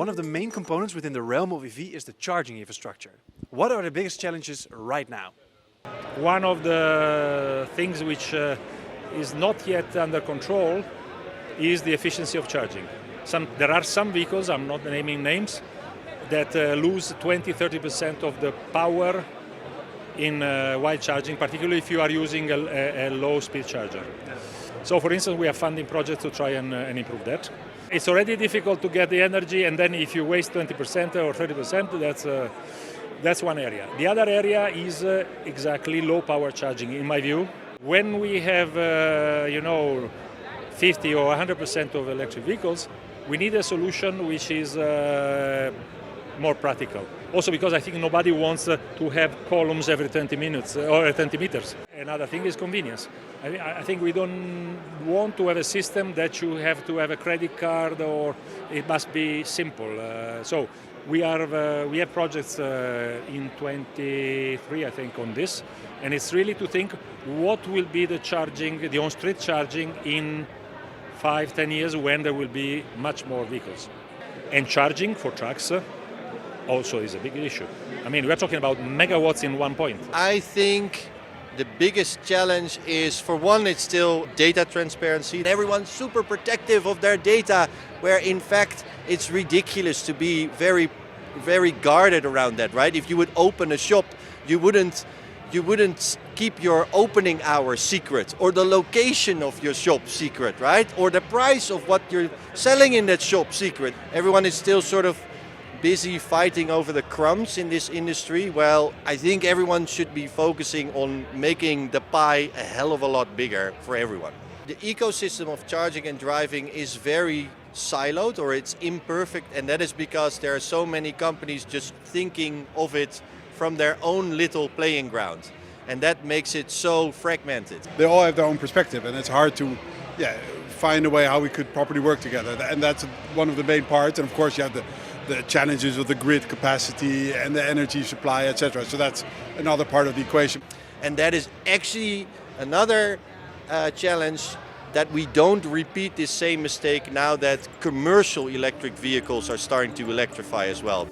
One of the main components within the realm of EV is the charging infrastructure. What are the biggest challenges right now? One of the things which is not yet under control is the efficiency of charging. There are some vehicles, I'm not naming names, that lose 20-30% of the power while charging, particularly if you are using a low-speed charger. So, for instance, we are funding projects to try and improve that. It's already difficult to get the energy, and then if you waste 20% or 30%, that's one area. The other area is exactly low-power charging, in my view. When we have, 50 or 100% of electric vehicles, we need a solution which is more practical. Also because I think nobody wants to have columns every 20 minutes or 20 meters. Another thing is convenience. I think we don't want to have a system that you have to have a credit card or it must be simple. So we have projects in 23, I think, on this, and it's really to think what will be the charging, the on-street charging in 5-10 years when there will be much more vehicles. And charging for trucks also is a big issue. I mean, we're talking about megawatts in one point. I think the biggest challenge is, for one, it's still data transparency. Everyone's super protective of their data, where in fact it's ridiculous to be very, very guarded around that, right? If you would open a shop, you wouldn't keep your opening hour secret, or the location of your shop secret, right? Or the price of what you're selling in that shop secret. Everyone is still sort of busy fighting over the crumbs in this industry. Well, I think everyone should be focusing on making the pie a hell of a lot bigger for everyone. The ecosystem of charging and driving is very siloed, or it's imperfect, and that is because there are so many companies just thinking of it from their own little playing ground, and that makes it so fragmented. They all have their own perspective, and it's hard to find a way how we could properly work together, and that's one of the main parts. And of course you have the challenges of the grid capacity and the energy supply, etc. So that's another part of the equation. And that is actually another challenge, that we don't repeat this same mistake now that commercial electric vehicles are starting to electrify as well.